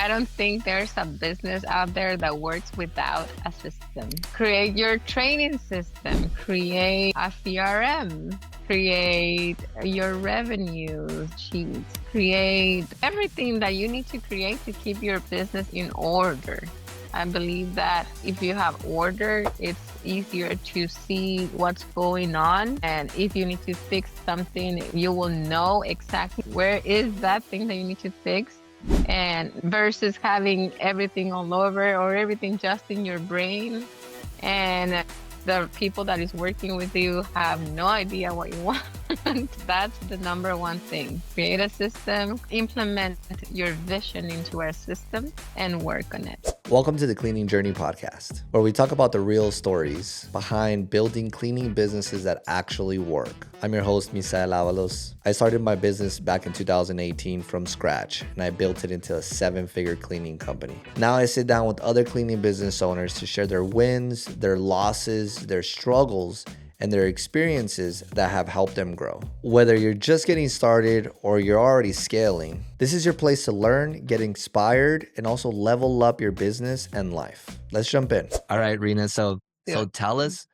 I don't think there's a business out there that works without a system. Create your training system, create a CRM, create your revenue sheets, create everything that you need to create to keep your business in order. I believe that if you have order, it's easier to see what's going on. And if you need to fix something, you will know exactly where is that thing that you need to fix. And versus having everything all over or everything just in your brain. And the people that is working with you have no idea what you want. That's the number one thing. Create a system, implement your vision into our system, and work on it. Welcome to the Cleaning Journey podcast, where we talk about the real stories behind building cleaning businesses that actually work. I'm your host, Misael Avalos. I started my business back in 2018 from scratch, and I built it into a 7-figure cleaning company. Now I sit down with other cleaning business owners to share their wins, their losses, their struggles, and their experiences that have helped them grow. Whether you're just getting started or you're already scaling, this is your place to learn, get inspired, and also level up your business and life. Let's jump in. All right, Rina. So tell us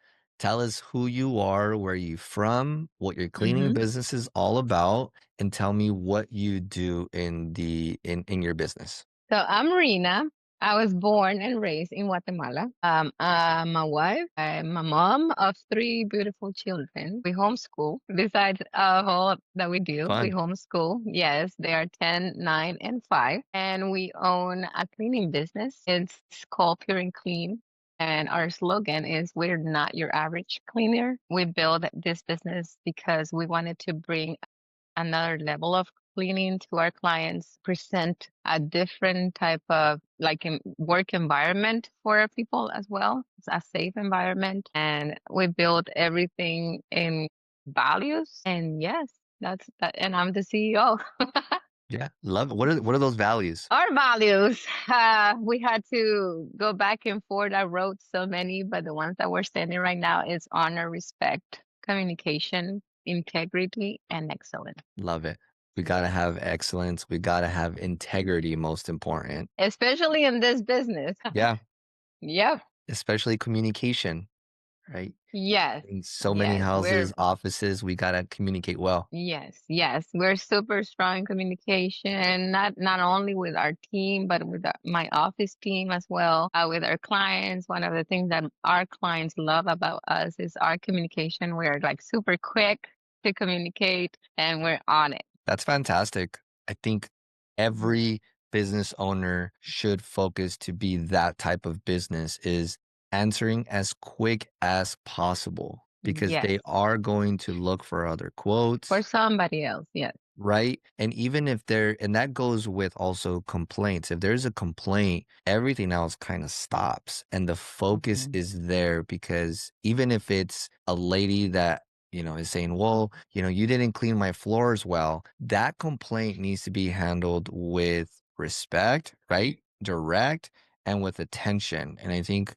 who you are, where you're from, what your cleaning business is all about, and tell me what you do in your business. So I'm Rina. I was born and raised in Guatemala. I'm a wife. I'm a mom of 3 beautiful children. We homeschool. Besides all that we do, Fun. we homeschool. Yes, they are 10, 9, and 5. And we own a cleaning business. It's called Pure and Clean. And our slogan is, we're not your average cleaner. We built this business because we wanted to bring another level of cleaning to our clients, present a different type of work environment for our people as well. It's a safe environment, and we build everything in values. And yes, that's that. And I'm the CEO. Yeah, love it. What are those values? Our values, we had to go back and forth. I wrote so many, but the ones that we're standing right now is honor, respect, communication, integrity, and excellence. Love it. We got to have excellence. We got to have integrity, most important. Especially in this business. Yeah. Yep. Especially communication, right? Yes. In so many houses, offices, we got to communicate well. Yes. We're super strong in communication, not only with our team, but with my office team as well, with our clients. One of the things that our clients love about us is our communication. We're like super quick to communicate and we're on it. That's fantastic. I think every business owner should focus to be that type of business, is answering as quick as possible, because they are going to look for other quotes. For somebody else, yes. Right. And even if and that goes with also complaints. If there's a complaint, everything else kind of stops and the focus is there, because even if it's a lady that, is saying, well, you didn't clean my floors well, that complaint needs to be handled with respect, right? Direct and with attention. And I think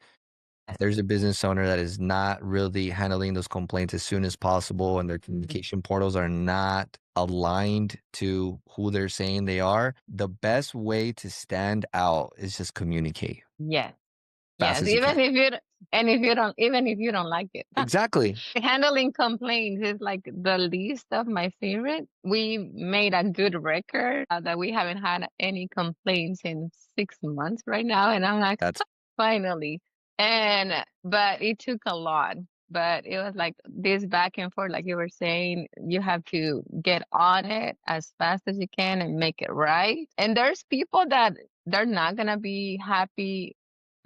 if there's a business owner that is not really handling those complaints as soon as possible, and their communication portals are not aligned to who they're saying they are, the best way to stand out is just communicate. Yes. Even if you don't like it. Exactly. Handling complaints is like the least of my favorite. We made a good record that we haven't had any complaints in 6 months right now. And I'm like, that's finally. But it took a lot. But it was like this back and forth, like you were saying, you have to get on it as fast as you can and make it right. And there's people that they're not going to be happy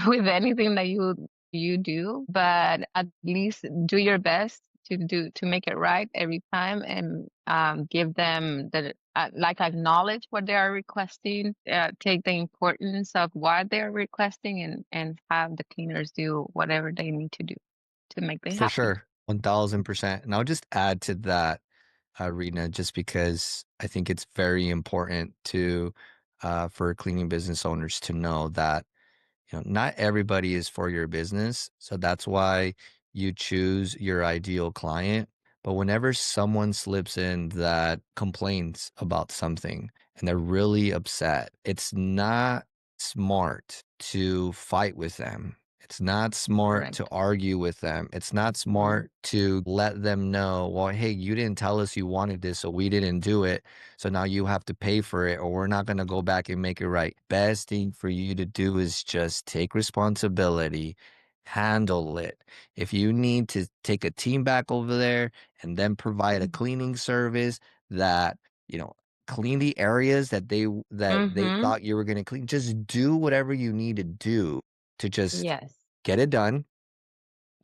with anything that you do, but at least do your best to make it right every time, and give them the acknowledge what they are requesting, take the importance of what they are requesting, and have the cleaners do whatever they need to do to make them happy. For sure, 1000%. And I'll just add to that, Rina, just because I think it's very important for cleaning business owners to know that not everybody is for your business. So that's why you choose your ideal client. But whenever someone slips in that complains about something and they're really upset, it's not smart to fight with them. It's not smart to Correct. argue with them. It's not Mm-hmm. smart to let them know, well, hey, you didn't tell us you wanted this, so we didn't do it. So now you have to pay for it, or we're not going to go back and make it right. Best thing for you to do is just take responsibility, handle it. If you need to take a team back over there and then provide a cleaning service that, you know, clean the areas that they Mm-hmm. thought you were going to clean. Just do whatever you need to do to just Yes. get it done,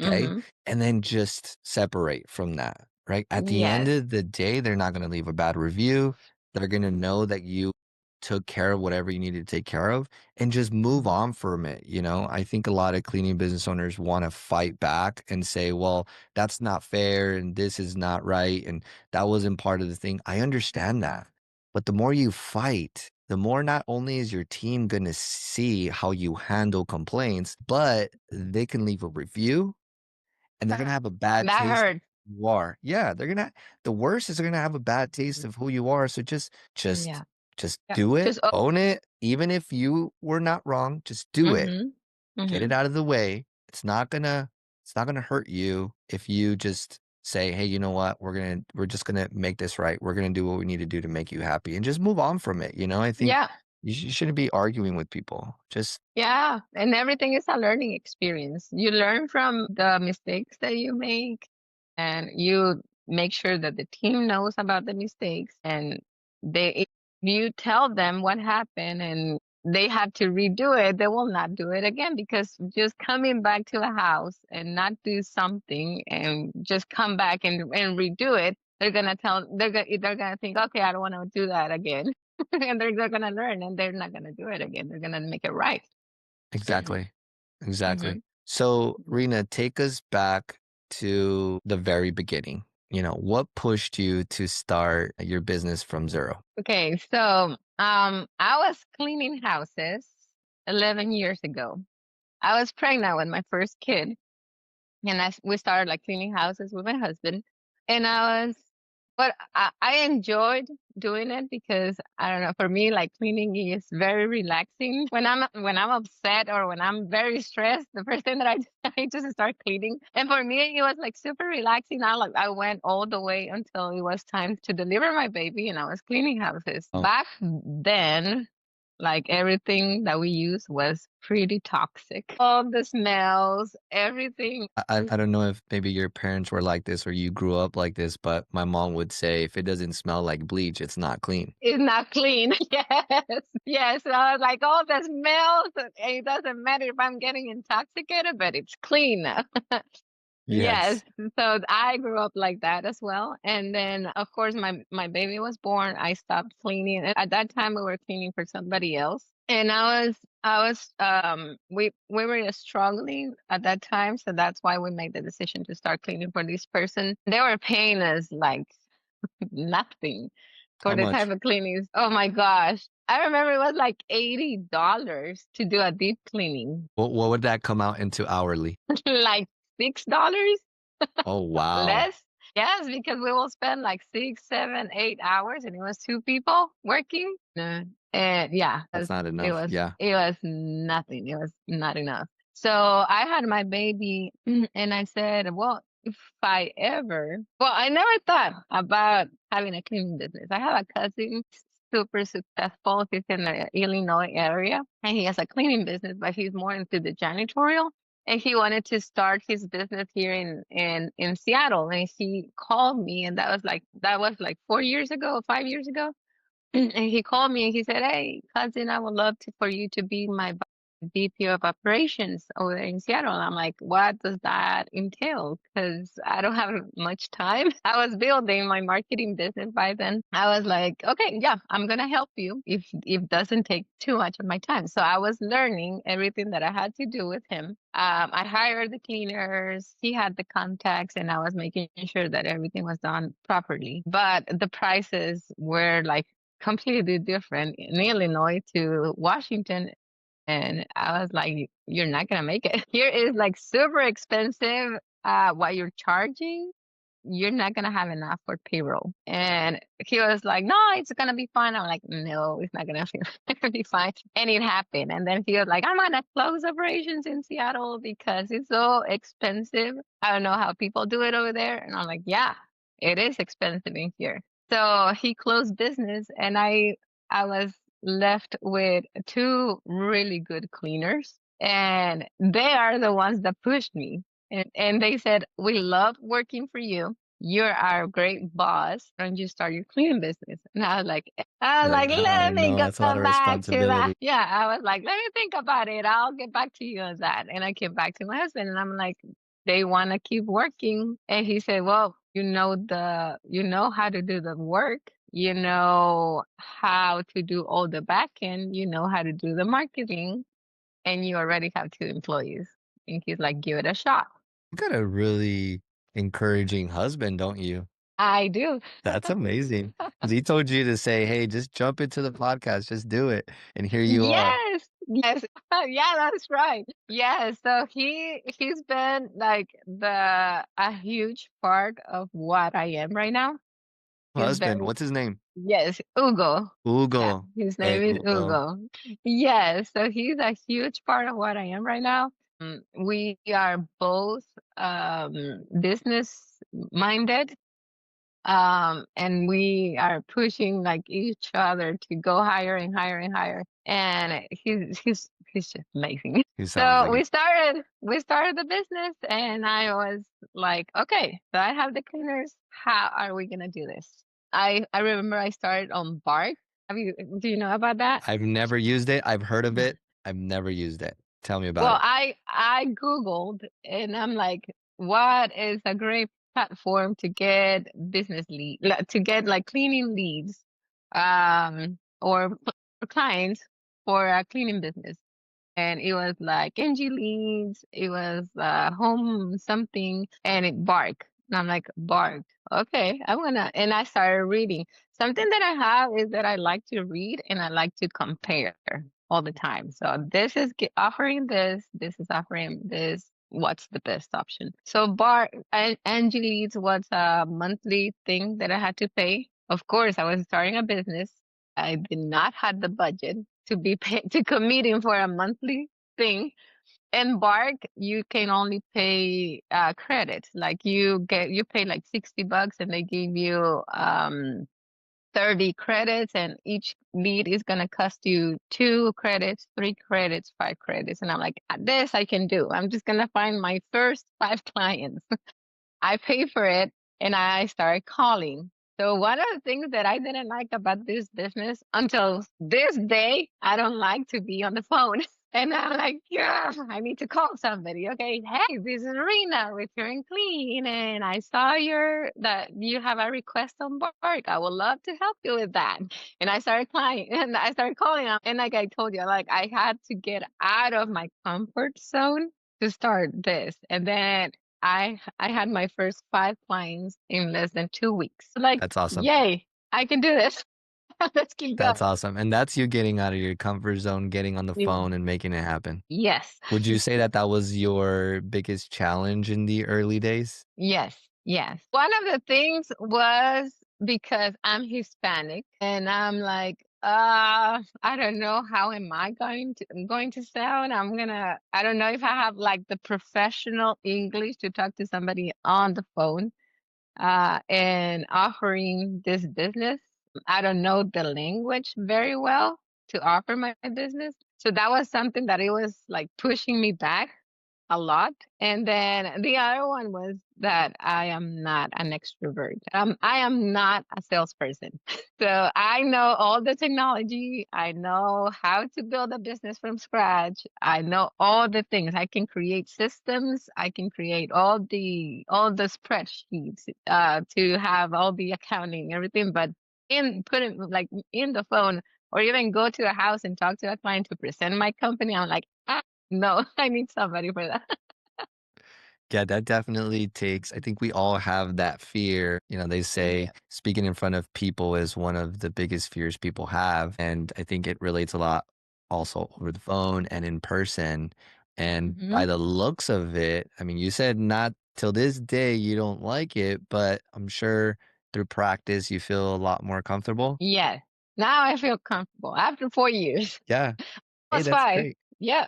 okay? Mm-hmm. And then just separate from that, right? At the end Yes. of the day, they're not going to leave a bad review. They're going to know that you took care of whatever you needed to take care of and just move on from it. I think a lot of cleaning business owners want to fight back and say, well, that's not fair and this is not right and that wasn't part of the thing. I understand that. But the more you fight, the more not only is your team going to see how you handle complaints, but they can leave a review and they're gonna have a bad That taste of hurt. who you are. Yeah, the worst is they're gonna have a bad taste of who you are. So just Yeah. just Yeah. do it, Just own it, even if you were not wrong, just do it. mm-hmm. Get Mm-hmm. it out of the way. It's not gonna hurt you if you just say, hey, you know what? We're just gonna make this right. We're gonna do what we need to do to make you happy and just move on from it. I think Yeah. you shouldn't be arguing with people. Just Yeah. And everything is a learning experience. You learn from the mistakes that you make, and you make sure that the team knows about the mistakes, and if you tell them what happened and they have to redo it, they will not do it again, because just coming back to a house and not do something and just come back and redo it, they're gonna think, okay, I don't want to do that again. And they're gonna learn, and they're not gonna do it again. They're gonna make it right. exactly. Exactly. Hmm. So, Rena, take us back to the very beginning. What pushed you to start your business from zero? Okay, so I was cleaning houses 11 years ago. I was pregnant with my first kid, and we started like cleaning houses with my husband. And but I enjoyed doing it because I don't know, for me, like cleaning is very relaxing. When I'm upset or when I'm very stressed, the first thing that I do, I just start cleaning. And for me, it was like super relaxing. I went all the way until it was time to deliver my baby, and I was cleaning houses. Oh, Back then, like everything that we used was pretty toxic. All the smells, everything I don't know if maybe your parents were like this or you grew up like this, but my mom would say if it doesn't smell like bleach, it's not clean. is not clean. Yes, yes. So I was like, all the smells, it doesn't matter if I'm getting intoxicated, but it's clean. Yes. Yes. So I grew up like that as well. And then of course my baby was born. I stopped cleaning. And at that time we were cleaning for somebody else. And we were struggling at that time. So that's why we made the decision to start cleaning for this person. They were paying us like nothing for How the type much? of cleanings. Oh my gosh. I remember it was like $80 to do a deep cleaning. What would that come out into hourly? Like $6 Oh, wow. less. Yes, because we will spend like 6, 7, 8 hours, and it was two people working. And yeah, That's not it enough. was Yeah. it was nothing. It was not enough. So I had my baby, and I said, well, if I ever, well, I never thought about having a cleaning business. I have a cousin, super successful. He's in the Illinois area, and he has a cleaning business, but he's more into the janitorial, and he wanted to start his business here in Seattle. And he called me, and that was like 4 years ago, 5 years ago. And he called me and he said, "Hey, cousin, I would love for you to be my VP of operations over there in Seattle." And I'm like, "What does that entail?" Because I don't have much time. I was building my marketing business by then. I was like, "Okay, yeah, I'm gonna help you if it doesn't take too much of my time." So I was learning everything that I had to do with him. I hired the cleaners. He had the contacts, and I was making sure that everything was done properly. But the prices were like completely different in Illinois to Washington. And I was like, you're not gonna make it. Here is like super expensive what you're charging. you're not gonna have enough for payroll. And he was like, no, it's gonna be fine. I'm like, no, it's not gonna be fine. And it happened. And then he was like, I'm gonna close operations in Seattle because it's so expensive. I don't know how people do it over there. And I'm like, yeah, it is expensive in here. So he closed business, and I was left with two really good cleaners, and they are the ones that pushed me. And they said, we love working for you. You're our great boss. Why don't you start your cleaning business? And I was You're like, like, let I me know that's a lot go of back to that. responsibility. Yeah, I was like, let me think about it. I'll get back to you on that. And I came back to my husband, and I'm like, they want to keep working. And he said, well, you know how to do the work. You know how to do all the back end. You know how to do the marketing, and you already have two employees. And he's like, give it a shot. You got a really encouraging husband, don't you? I do. That's amazing. Because he told you to say, hey, just jump into the podcast, just do it. And here you are. Yes. Yes. Yeah, that's right. Yeah. So he's been like a huge part of what I am right now. He's Husband, been what's his name? Yes, Hugo. Yeah, Hugo. his Hey, name is Hugo. Hugo. Yes, so he's a huge part of what I am right now. We are both business minded, and we are pushing like each other to go higher and higher and higher. And he's just amazing. He sounds So like it. we started the business, and I was like, okay, so I have the cleaners. How are we gonna do this? I remember I started on Bark. Do you know about that? I've never used it. I've heard of it. I've never used it. Tell me about Well, it. I Googled, and I'm like, what is a great platform to get business lead, to get like cleaning leads, or clients for a cleaning business. And it was like NG leads, it was home something, and it Bark. And I'm like, Bark. Okay, and I started reading. Something that I have is that I like to read and I like to compare all the time. So this is offering this is offering this. What's the best option? So NG leads was a monthly thing that I had to pay. Of course, I was starting a business. I did not have the budget to be to committing for a monthly thing. Embark, you can only pay credits. Like you pay like $60 and they give you 30 credits, and each lead is gonna cost you 2 credits, 3 credits, 5 credits. And I'm like, this I can do. I'm just gonna find my first 5 clients. I pay for it, and I started calling. So one of the things that I didn't like about this business until this day, I don't like to be on the phone. And I'm like, yeah, I need to call somebody. Okay, hey, this is Rina with Pure and Clean, and I saw that you have a request on Bark. I would love to help you with that. And I started calling, and I started calling them. And like I told you, like I had to get out of my comfort zone to start this. And then I had my first 5 clients in less than 2 weeks. Like, That's awesome. yay, I can do this. Let's keep That's going. awesome. And that's you getting out of your comfort zone, getting on the You- phone and making it happen. Yes. Would you say that that was your biggest challenge in the early days? Yes, yes. One of the things was because I'm Hispanic, and I'm like, I don't know how am I going to sound. I don't know if I have like the professional English to talk to somebody on the phone, and offering this business. I don't know the language very well to offer my business. So that was something that it was like pushing me back a lot. And then the other one was that I am not an extrovert. I am not a salesperson. So I know all the technology. I know how to build a business from scratch. I know all the things. I can create systems. I can create all the spreadsheets to have all the accounting, everything. But put it like in the phone, or even go to a house and talk to a client to present my company, I'm like, no, I need somebody for that. Yeah, that definitely takes, I think we all have that fear. You know, they say Yeah. speaking in front of people is one of the biggest fears people have. And I think it relates a lot also over the phone and in person. And Hmm. by the looks of it, I mean, you said not Till this day, you don't like it, but I'm sure through practice, you feel a lot more comfortable. Yes. Now I feel comfortable after 4 years. Yeah. Hey, Plus that's five. great. Yeah.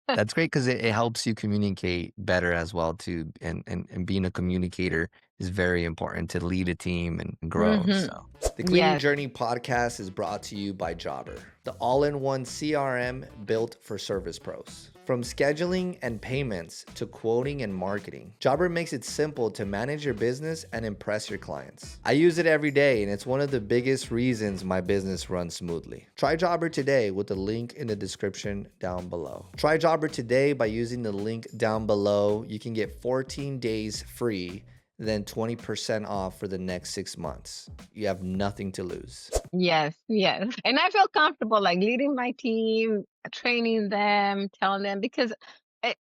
That's great because it helps you communicate better as well too. And being a communicator is very important to lead a team and grow. Mm-hmm. So the Cleaning Yes. Journey podcast is brought to you by Jobber, the all-in-one CRM built for service pros. From scheduling and payments to quoting and marketing, Jobber makes it simple to manage your business and impress your clients. I use it every day, and it's one of the biggest reasons my business runs smoothly. Try Jobber today with the link in the description down below. Try Jobber today by using the link down below. You can get 14 days free, then 20% off for the next 6 months. You have nothing to lose. Yes, yes. And I feel comfortable like leading my team, training them, telling them because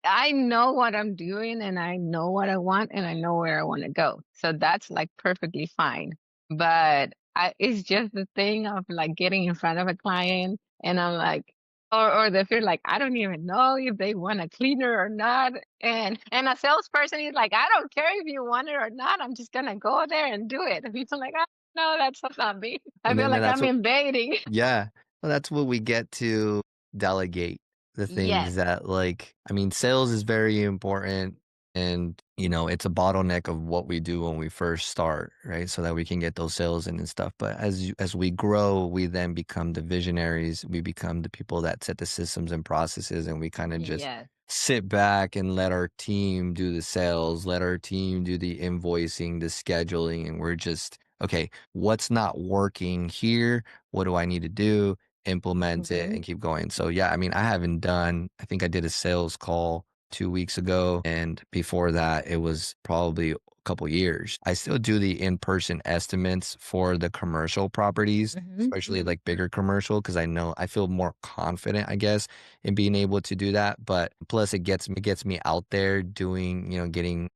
I know what I'm doing and I know what I want and I know where I want to go. So that's like perfectly fine. But it's just the thing of like getting in front of a client and I'm like, or they feel like I don't even know if they want a cleaner or not. And a salesperson is like, I don't care if you want it or not. I'm just gonna go there and do it. And people are like, no, that's not me. I And feel then like that's I'm what invading. Yeah. Well, that's what we get to delegate the Yes. things that like I mean, sales is very important and, it's a bottleneck of what we do when we first start, right? So that we can get those sales in and stuff. But as we grow, we then become the visionaries. We become the people that set the systems and processes and we kind of just Yes. sit back and let our team do the sales, let our team do the invoicing, the scheduling, and we're just okay, what's not working here? What do I need to do? Implement it Hmm. and keep going. So yeah, I mean, I think I did a sales call 2 weeks ago. And before that, it was probably a couple years. I still do the in-person estimates for the commercial properties, Hmm. especially like bigger commercial, because I feel more confident, I guess, in being able to do that. But plus it gets me out there doing, getting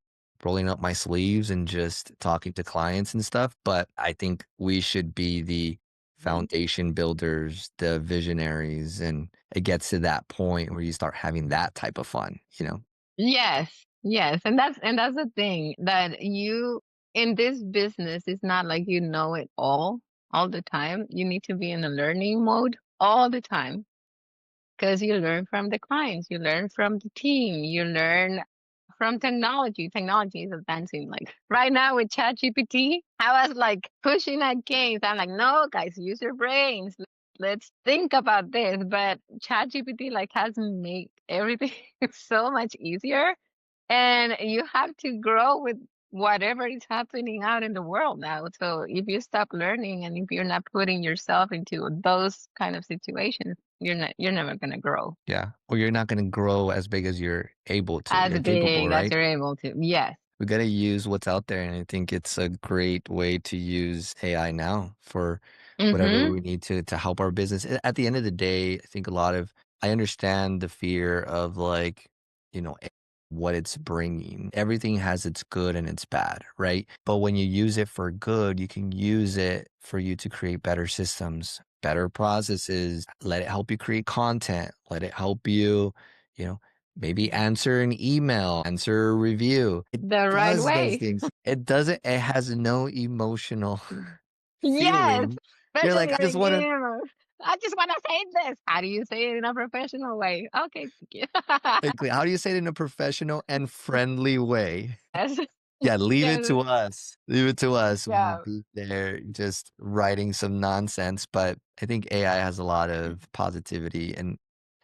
rolling up my sleeves and just talking to clients and stuff. But I think we should be the foundation builders, the visionaries, and it gets to that point where you start having that type of fun. Yes. Yes. And that's the thing that you in this business it's not like you know it all the time. You need to be in a learning mode all the time. Because you learn from the clients, you learn from the team, you learn from technology. Technology is advancing. Like right now with ChatGPT, I was like pushing against. I'm like, no, guys, use your brains. Let's think about this. But ChatGPT like has made everything so much easier, and you have to grow with whatever is happening out in the world now. So if you stop learning and if you're not putting yourself into those kind of situations, you're never gonna grow Yeah. Or you're not going to grow as big as you're able to. as You're capable, big as right? you're able to. Yes. We got to use what's out there. And I think it's a great way to use AI now for whatever Mm-hmm. we need to help our business. At the end of the day, I think I understand the fear of like, what it's bringing. Everything has its good and its bad, right? But when you use it for good, you can use it for you to create better systems, better processes, let it help you create content, let it help you, you know, maybe answer an email, answer a review. It The right does those way. things. It has no emotional Yes. feeling. You're like, Especially I just want to, beginner. I just want to say this. How do you say it in a professional way? Okay, thank you. like, how do you say it in a professional and friendly way? Yes. Yeah, leave it Yes. to us. Leave it to us. We'll Yeah. be there just writing some nonsense. But I think AI has a lot of positivity, and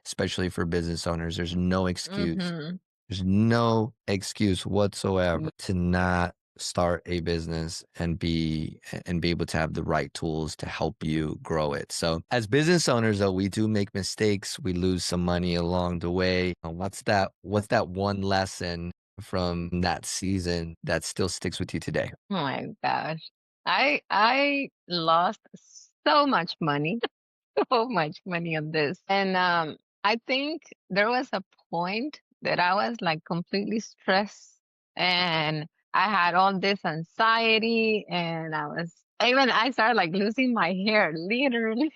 especially for business owners, there's no excuse. Mm-hmm. There's no excuse whatsoever to not start a business and be able to have the right tools to help you grow it. So as business owners though, we do make mistakes. We lose some money along the way. What's that one lesson from that season that still sticks with you today? Oh my gosh. I lost so much money, so much money on this. And I think there was a point that I was like completely stressed and I had all this anxiety and I started like losing my hair, literally.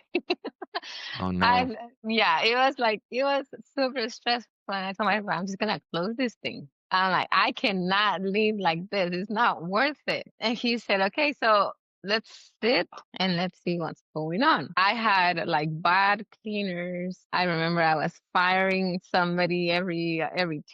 Oh no. I Yeah, it was super stressful and I told my friend I'm just gonna close this thing. I'm like, I cannot leave like this. It's not worth it. And he said, okay, so let's sit and let's see what's going on. I had like bad cleaners. I remember I was firing somebody every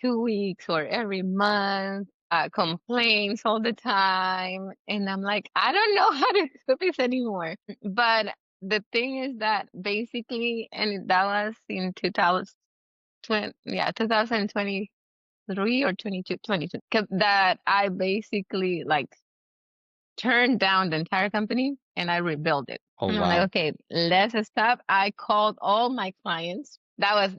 2 weeks or every month. Complaints all the time. And I'm like, I don't know how to do this anymore. But the thing is that basically, and that was in 2020, yeah, 2023 or 22, that I basically like turned down the entire company and I rebuilt it. Oh, And I'm like, wow. okay, let's stop. I called all my clients. That was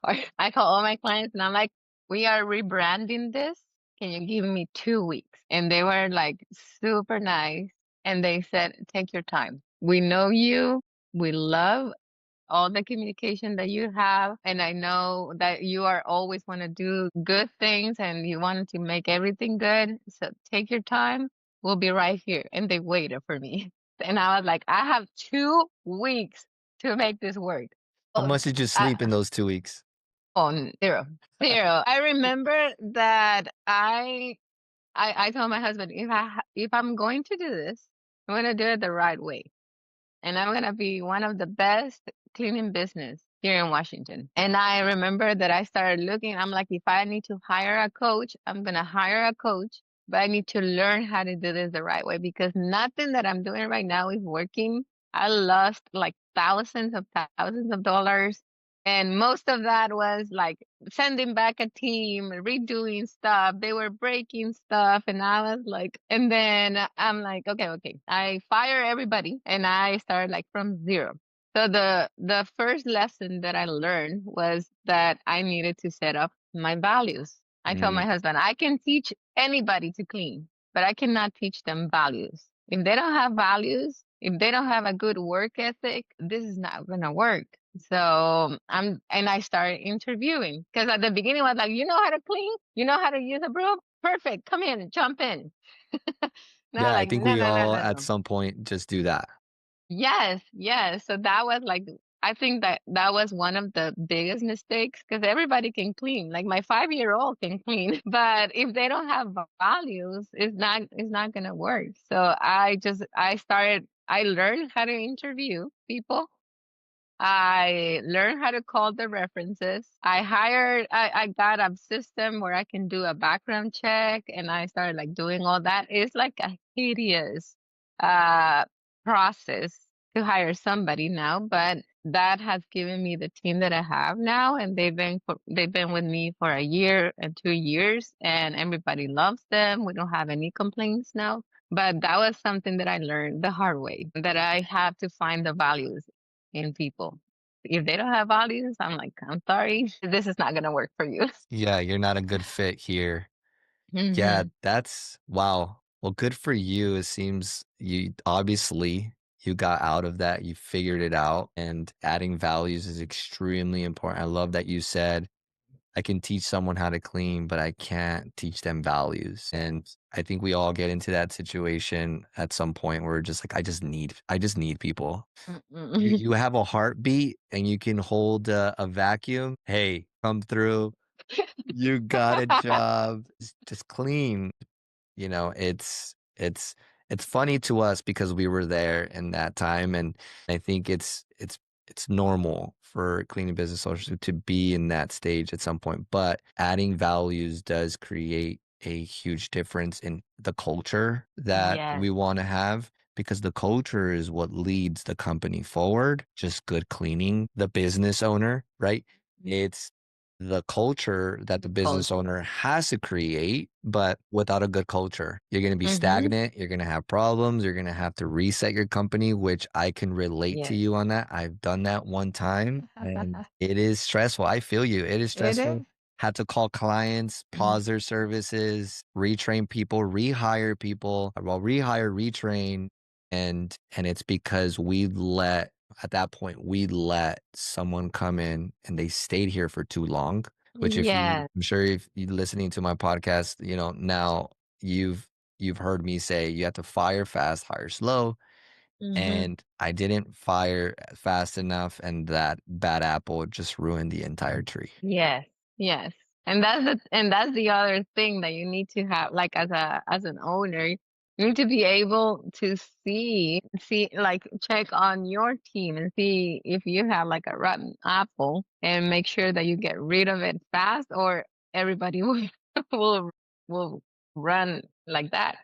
hard. I called all my clients and I'm like, we are rebranding this. Can you give me 2 weeks? And they were like super nice. And they said, take your time. We know you. We love all the communication that you have. And I know that you are always want to do good things and you want to make everything good. So take your time. We'll be right here. And they waited for me. And I was like, I have 2 weeks to make this work. How Oh, much did you sleep in those 2 weeks? on zero, zero. I remember that I told my husband, if I'm going to do this, I'm going to do it the right way. And I'm gonna be one of the best cleaning business here in Washington. And I remember that I started looking, I'm like, if I need to hire a coach, I'm gonna hire a coach, but I need to learn how to do this the right way because nothing that I'm doing right now is working. I lost like thousands of dollars. And most of that was like sending back a team, redoing stuff. They were breaking stuff. And I was like, and then I'm like, okay. I fire everybody and I started like from zero. So the first lesson that I learned was that I needed to set up my values. I told Mm, my husband, I can teach anybody to clean, but I cannot teach them values. If they don't have values, if they don't have a good work ethic, this is not gonna work. So and I started interviewing because at the beginning I was like, you know how to clean? You know how to use a broom? Perfect. Come in, jump in. Now yeah, I like, think no, we no, no, all no, at no. some point just do that. Yes, yes. So that was like, I think that that was one of the biggest mistakes because everybody can clean. Like my 5-year-old can clean, but if they don't have values, it's not gonna work. So I learned how to interview people. I learned how to call the references. I got a system where I can do a background check and I started like doing all that. It's like a hideous uh process to hire somebody now, but that has given me the team that I have now and they've been with me for a year and 2 years and everybody loves them. We don't have any complaints now. But that was something that I learned the hard way, that I have to find the values in people. If they don't have values, I'm like, I'm sorry, this is not gonna work for you. Yeah, you're not a good fit here. Yeah, Hmm. that's wow. Well, good for you. It seems you obviously you got out of that, you figured it out, and adding values is extremely important. I love that you said I can teach someone how to clean, but I can't teach them values. And I think we all get into that situation at some point where we're just like, I just need people. You have a heartbeat and you can hold a vacuum. Hey, come through. You got a job. Just clean. It's funny to us because we were there in that time, and I think it's normal for cleaning business owners to be in that stage at some point. But adding values does create a huge difference in the culture that Yes. we want to have because the culture is what leads the company forward. Just good cleaning, the business owner, right? It's the culture that the business Culture. owner has to create, but without a good culture, you're going to be Hmm. stagnant. You're going to have problems. You're going to have to reset your company, which I can relate to Yes. you on that. I've done that one time and it is stressful. I feel you. It is It stressful. is. Had to call clients, pause their services, retrain people, rehire people, well, rehire, retrain. And it's because we let at that point, we let someone come in and they stayed here for too long, which if you, Yes. I'm sure if you're listening to my podcast, now you've you've heard me say you have to fire fast, hire slow. Hmm. And I didn't fire fast enough, and that bad apple just ruined the entire tree. Yes. Yes. And that's the other thing that you need to have, like, as an owner, you need to be able to see, like, check on your team and see if you have like a rotten apple, and make sure that you get rid of it fast, or everybody will will will run like that.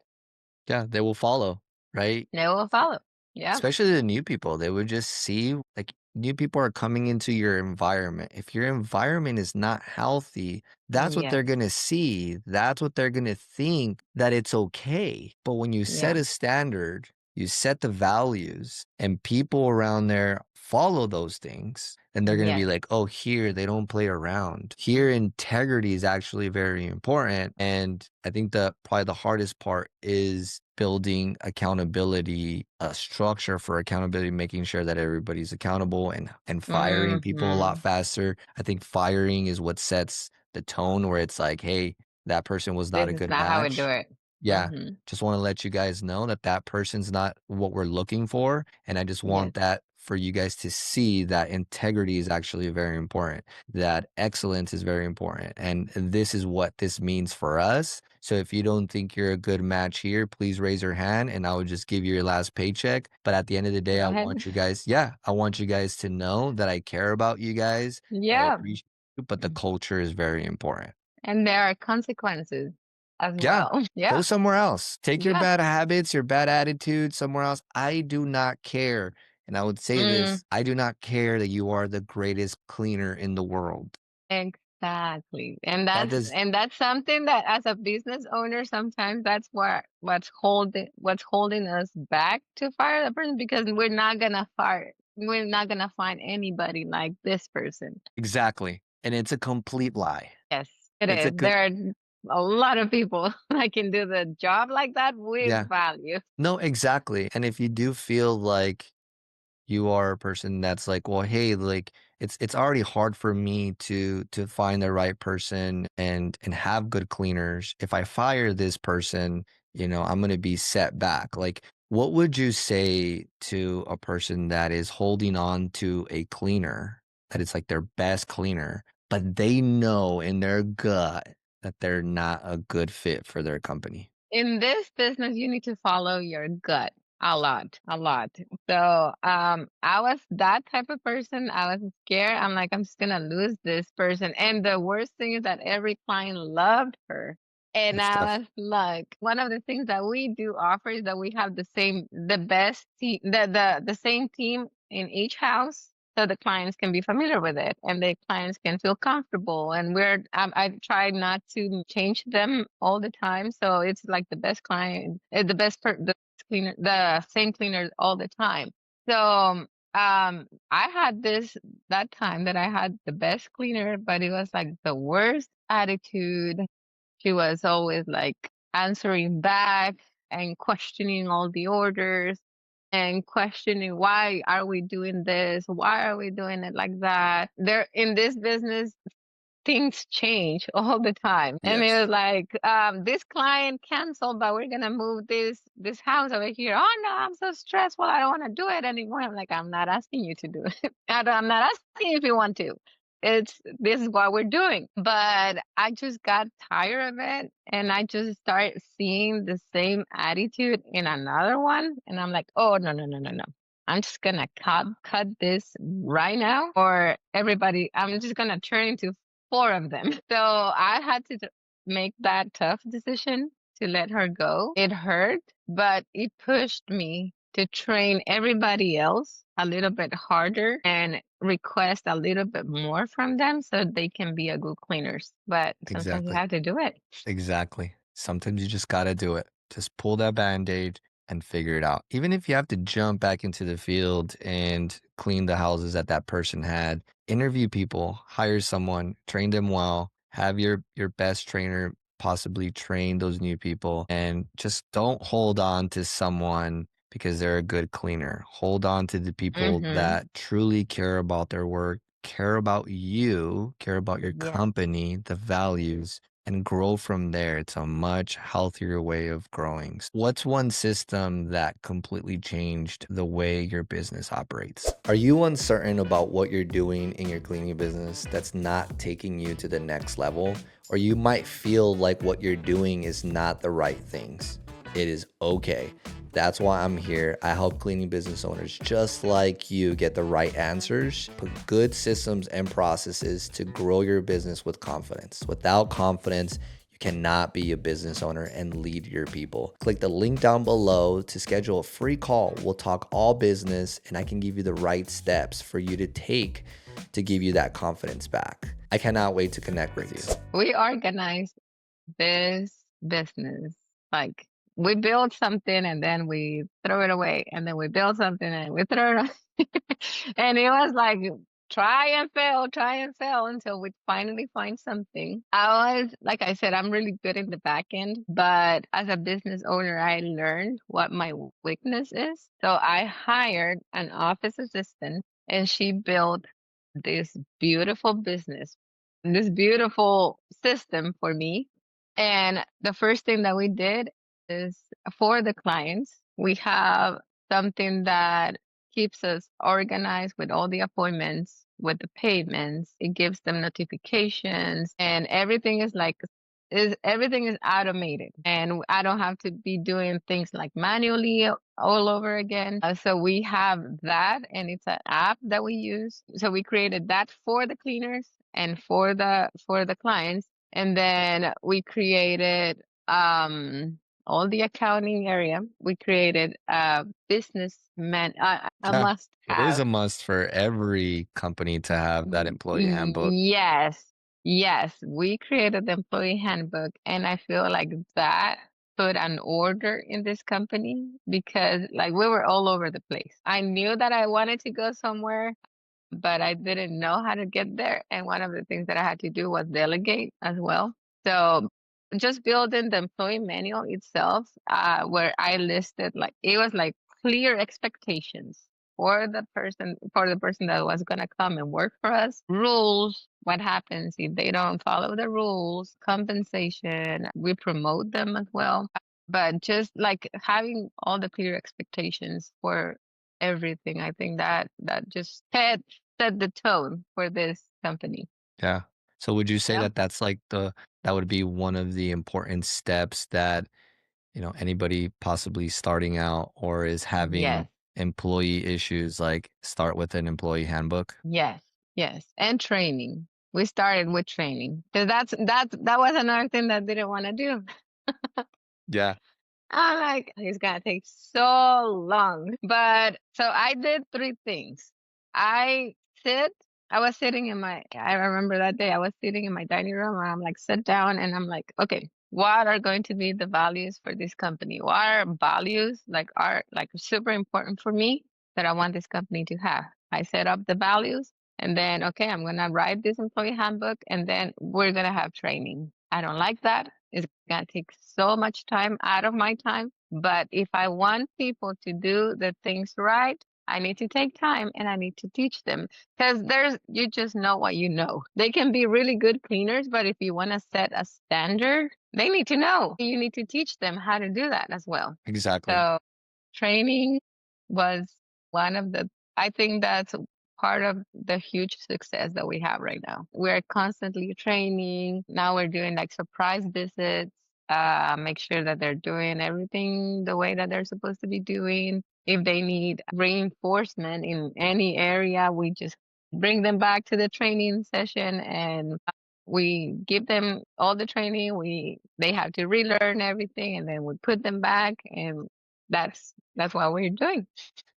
Yeah, they will follow, right? They will follow. Yeah. Especially the new people, they would just see like new people are coming into your environment. If your environment is not healthy, that's what Yes. they're gonna see. That's what they're gonna think that it's okay. But when you set Yeah. a standard, you set the values, and people around there follow those things, and they're gonna be Yes. like, oh, here they don't play around. Here, integrity is actually very important. And I think that probably the hardest part is building accountability, a structure for accountability, making sure that everybody's accountable, and firing people a lot Hmm. faster. I think firing is what sets the tone where it's like, hey, that person was not This a is good not how we do match. it. Yeah. Hmm. Just want to let you guys know that that person's not what we're looking for. And I just Yes. want that for you guys to see that integrity is actually very important, that excellence is very important. And this is what this means for us. So if you don't think you're a good match here, please raise your hand and I would just give you your last paycheck. But at the end of the day, Go I ahead. want you guys, yeah, I want you guys to know that I care about you guys. I Yeah. appreciate you, but the culture is very important. And there are consequences as Yeah. well. Go Yeah. somewhere else. Take your Yes. bad habits, your bad attitude somewhere else. I do not care. And I would say Mm, this, I do not care that you are the greatest cleaner in the world. exactly. And That that's does and that's something that, as a business owner, sometimes that's what's holding us back to fire the person, because we're not gonna find anybody like this person. exactly. And it's a complete lie. Yes, it It's a is. co- There are a lot of people that can do the job like that yeah. with value. No, exactly. And if you do feel like you are a person that's like, well, hey, like it's already hard for me to find the right person and have good cleaners. If I fire this person, I'm gonna be set back. Like, what would you say to a person that is holding on to a cleaner that is like their best cleaner, but they know in their gut that they're not a good fit for their company? In this business, you need to follow your gut a lot, a lot. So, I was that type of person. I was scared. I'm like, I'm just gonna lose this person. And the worst thing is that every client loved her. And That's I tough. was like, one of the things that we do offer is that we have the best team, the same team in each house, so the clients can be familiar with it and the clients can feel comfortable. And I try not to change them all the time, so it's like the best client, the best cleaner, the same cleaner all the time. So, I had that time that I had the best cleaner, but it was like the worst attitude. She was always like answering back and questioning all the orders and questioning, why are we doing this? Why are we doing it like that? There, in this business, things change all the time. And it was Yes. like, this client canceled, but we're gonna move this house over here. Oh no, I'm so stressed. Well, I don't want to do it anymore. I'm like, I'm not asking you to do it. I'm not asking you if you want to. This is what we're doing. But I just got tired of it, and I just started seeing the same attitude in another one, and I'm like, oh no, no, no, no, no. I'm just gonna cut this right now, or everybody. I'm just gonna turn into four of them. So I had to make that tough decision to let her go. It hurt, but it pushed me to train everybody else a little bit harder and request a little bit more from them so they can be a good cleaners. But sometimes you Exactly. have to do it. Exactly. Sometimes you just gotta do it. Just pull that band-aid and figure it out. Even if you have to jump back into the field and clean the houses that that person had, interview people, hire someone, train them well, have your best trainer possibly train those new people, and just don't hold on to someone because they're a good cleaner. Hold on to the people Mm-hmm. that truly care about their work, care about you, care about your Yes. company, the values, and grow from there. It's a much healthier way of growing. What's one system that completely changed the way your business operates? Are you uncertain about what you're doing in your cleaning business that's not taking you to the next level? Or you might feel like what you're doing is not the right things. It is okay. That's why I'm here. I help cleaning business owners just like you get the right answers, put good systems and processes to grow your business with confidence. Without confidence, you cannot be a business owner and lead your people. Click the link down below to schedule a free call. We'll talk all business and I can give you the right steps for you to take to give you that confidence back. I cannot wait to connect with you. We organize this business. Like we build something and then we throw it away, and then we build something and we throw it away. And it was like try and fail until we finally find something. I was, like I said, I'm really good in the back end, but as a business owner, I learned what my weakness is. So I hired an office assistant and she built this beautiful business, this beautiful system for me. And the first thing that we did is for the clients, we have something that keeps us organized with all the appointments, with the payments. It gives them notifications and everything is automated, and I don't have to be doing things like manually all over again. So we have that, and it's an app that we use. So we created that for the cleaners and for the clients, and then we created all the accounting area. We created a business man, a Yeah, must it is have. a must for every company to have that employee handbook. Yes, yes, we created the employee handbook, and I feel like that put an order in this company because like we were all over the place. I knew that I wanted to go somewhere, but I didn't know how to get there. And one of the things that I had to do was delegate as well. So just building the employee manual itself, where I listed like it was like clear expectations for the person that was gonna come and work for us. Rules, what happens if they don't follow the rules, compensation, we promote them as well. But just like having all the clear expectations for everything, I think that just set the tone for this company. Yeah. So would you say Yeah. that that's like that would be one of the important steps that, anybody possibly starting out or is having Yes. employee issues, like start with an employee handbook? Yes. Yes. And training. We started with training because that was another thing that I didn't want to do. Yeah. I'm like, it's gonna take so long. But so I did three things. I sit, I was sitting I remember that day I was sitting in my dining room and I'm like, sit down and I'm like, okay, what are going to be the values for this company? What are values are like super important for me that I want this company to have? I set up the values and then, okay, I'm gonna write this employee handbook and then we're gonna have training. I don't like that. It's gonna take so much time out of my time. But if I want people to do the things right, I need to take time and I need to teach them. Because you just know what you know. They can be really good cleaners, but if you want to set a standard, they need to know. You need to teach them how to do that as well. Exactly. So training was one of I think that's part of the huge success that we have right now. We're constantly training. Now we're doing like surprise visits, make sure that they're doing everything the way that they're supposed to be doing. If they need reinforcement in any area, we just bring them back to the training session and we give them all the training. They have to relearn everything and then we put them back, and that's what we're doing.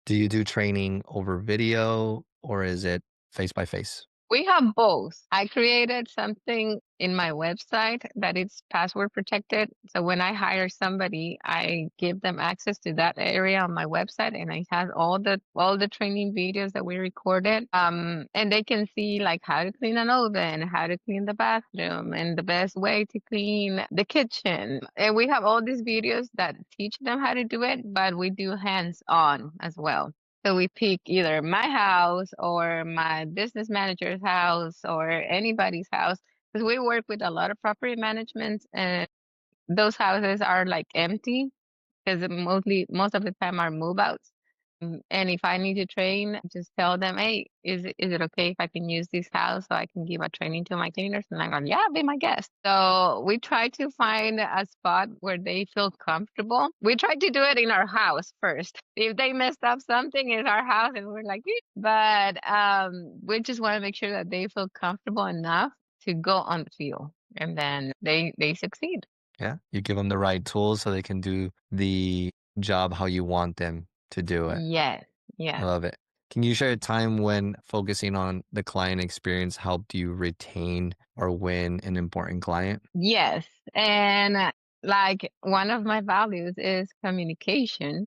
Do you do training over video or is it face by face? We have both. I created something in my website that it's password protected. So when I hire somebody, I give them access to that area on my website and I have all the training videos that we recorded. And they can see like how to clean an oven, how to clean the bathroom, and the best way to clean the kitchen. And we have all these videos that teach them how to do it, but we do hands-on as well. So we pick either my house or my business manager's house or anybody's house, Because we work with a lot of property management, and those houses are like empty because most of the time are move outs. And if I need to train, just tell them, hey, is it okay if I can use this house so I can give a training to my cleaners? And I'm like, yeah, be my guest. So we try to find a spot where they feel comfortable. We try to do it in our house first. If they messed up something, it's our house, and we're like, "Eh." But we just want to make sure that they feel comfortable enough to go on the field, and then they succeed. Yeah. You give them the right tools so they can do the job how you want them to do it. Yes, I yes. love it. Can you share a time when focusing on the client experience helped you retain or win an important client? Yes. And like one of my values is communication.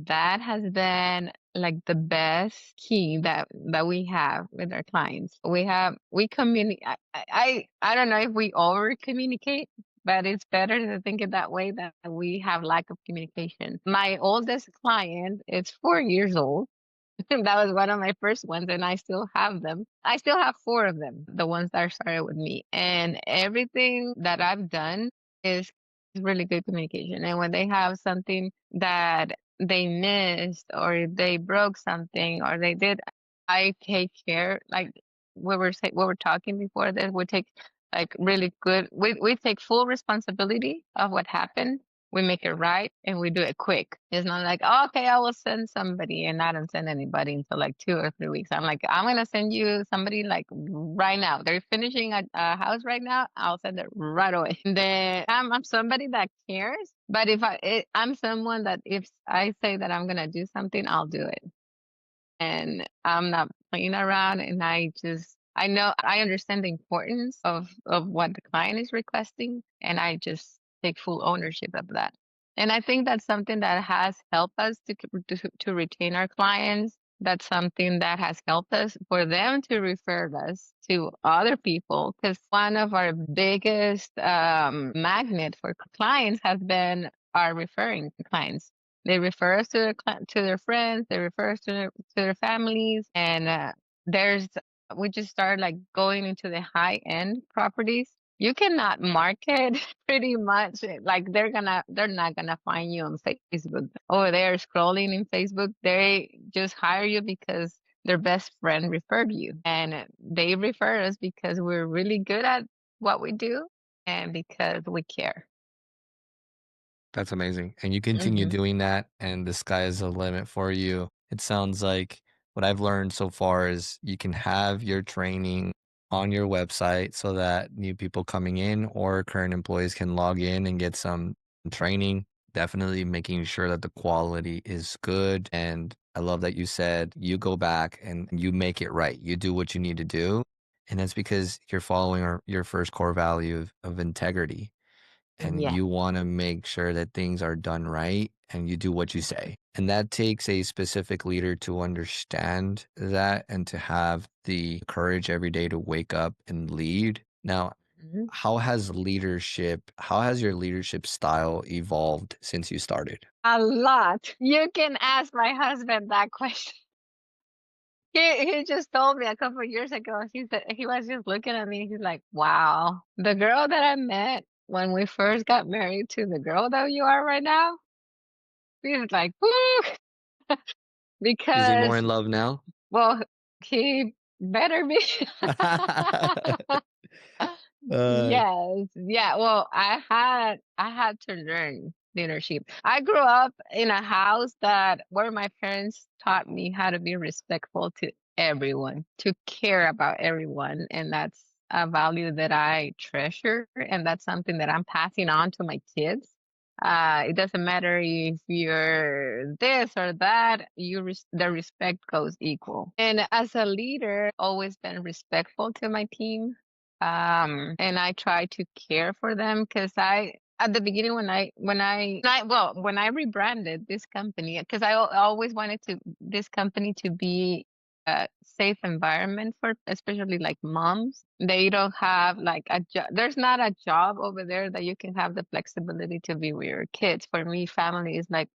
That has been like the best key that we have with our clients. We communicate. I don't know if we over communicate, but it's better to think it that way that we have lack of communication. My oldest client is 4 years old. That was one of my first ones, and I still have them. I still have four of them, the ones that started with me. And everything that I've done is really good communication. And when they have something that they missed, or they broke something, or they did, I take care. Like we were talking before this, we take like really good. We take full responsibility of what happened. We make it right, and we do it quick. It's not like, oh, okay, I will send somebody, and I don't send anybody until like 2 or 3 weeks. I'm like, I'm gonna send you somebody like right now. They're finishing a house right now. I'll send it right away. And then I'm somebody that cares, but I'm someone that if I say that I'm gonna do something, I'll do it, and I'm not playing around. And I know I understand the importance of what the client is requesting, and I just take full ownership of that. And I think that's something that has helped us to retain our clients. That's something that has helped us for them to refer us to other people, because one of our biggest magnet for clients has been our referring clients. They refer us to their friends. They refer us to their families, and there's we just started like going into the high end properties. You cannot market pretty much like they're not gonna find you on Facebook. Over there scrolling in Facebook, they just hire you because their best friend referred you, and they refer us because we're really good at what we do and because we care. That's amazing. And you continue Hmm. doing that, and the sky is the limit for you. It sounds like what I've learned so far is you can have your training on your website so that new people coming in or current employees can log in and get some training. Definitely making sure that the quality is good. And I love that you said you go back and you make it right. You do what you need to do. And that's because you're following your first core value of integrity, and Yeah. you want to make sure that things are done right and you do what you say. And that takes a specific leader to understand that and to have the courage every day to wake up and lead. Now, Mhm. how has your leadership style evolved since you started? A lot. You can ask my husband that question. He just told me a couple of years ago. He said he was just looking at me. He's like, "Wow, the girl that I met when we first got married to the girl that you are right now." He's like, "Woo," Is he more because in love now? well, he better be. uh, Yes. Yeah. Well, I had to learn leadership. I grew up in a house that where my parents taught me how to be respectful to everyone, to care about everyone, and that's a value that I treasure, and that's something that I'm passing on to my kids. It doesn't matter if you're this or that, the respect goes equal. And as a leader, always been respectful to my team. And I try to care for them because at the beginning when I rebranded this company, because always wanted this company to be a safe environment for especially like moms. They don't have like a job. There's not a job over there that you can have the flexibility to be with your kids. For me, family is like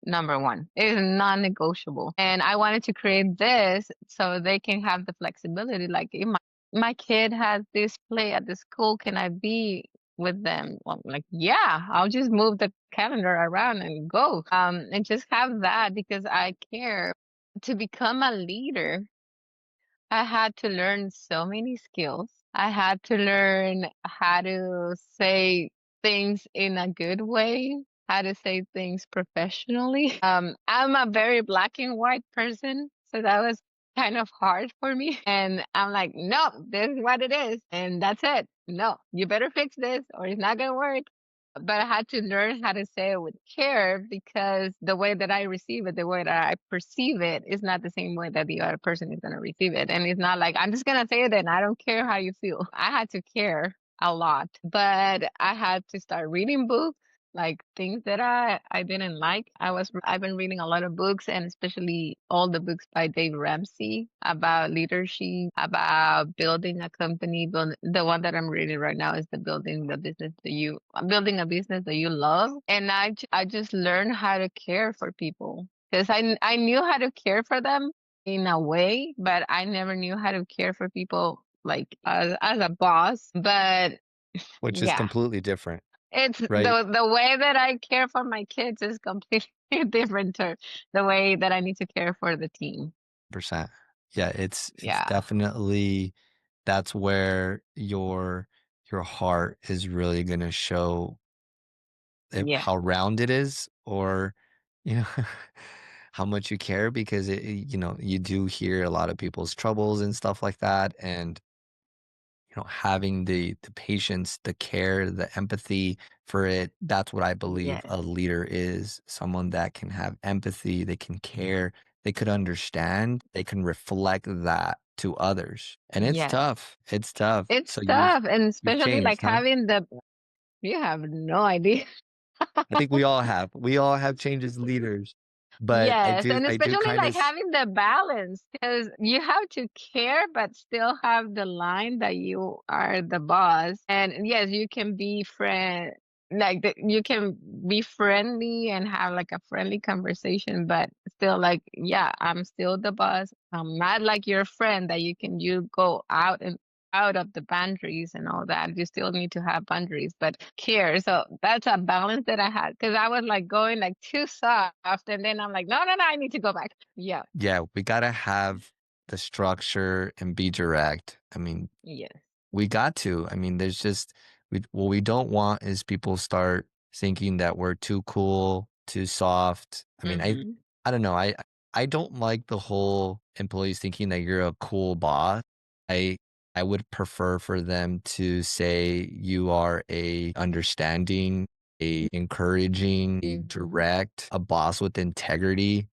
number one. It is non-negotiable. And I wanted to create this so they can have the flexibility. Like my kid has this play at the school. Can I be with them? Well, I'm like, yeah, I'll just move the calendar around and go. And just have that because I care. To become a leader, I had to learn so many skills. I had to learn how to say things in a good way, how to say things professionally. I'm a very black and white person, so that was kind of hard for me. And I'm like, no, this is what it is, and that's it. No, you better fix this or it's not gonna work. But I had to learn how to say it with care because the way that I receive it, the way that I perceive it is not the same way that the other person is going to receive it. And it's not like, I'm just going to say it and I don't care how you feel. I had to care a lot, but I had to start reading books, like things that I didn't like. I've been reading a lot of books, and especially all the books by Dave Ramsey about leadership, about building a company. The one that I'm reading right now is the building a business that you love. And I just learned how to care for people because I knew how to care for them in a way, but I never knew how to care for people like as a boss. But Which is yeah, completely different, it's right? the way that I care for my kids is completely different to the way that I need to care for the team. Percent. Yeah, it's Yeah. definitely that's where your heart is really gonna show Yeah. how round it is, or you know how much you care, because you do hear a lot of people's troubles and stuff like that, and having the patience, the care, the empathy for it, that's what I believe Yes. a leader is. Someone that can have empathy, they can care, they could understand, they can reflect that to others. And it's Yes. tough. It's tough. It's So tough, and you've especially like changed, huh? having you have no idea. I think we all have. We all have changed as leaders. But I Yes, do and I do especially kind like of having the balance because you have to care but still have the line that you are the boss. And yes, you can be you can be friendly and have like a friendly conversation, but still like, yeah, I'm still the boss. I'm not like your friend that you go out and out of the boundaries and all that. You still need to have boundaries, but care. So that's a balance that I had because I was like going like too soft, and then I'm like, no, no, no, I need to go back. Yeah. yeah, we gotta have the structure and be direct. I mean, Yes. we got to. I mean, there's just what we don't want is people start thinking that we're too cool, too soft. I mean, I Mm-hmm. I don't know. I don't like the whole employees thinking that you're a cool boss. I I would prefer for them to say you are a understanding, a encouraging, a direct, a boss with integrity.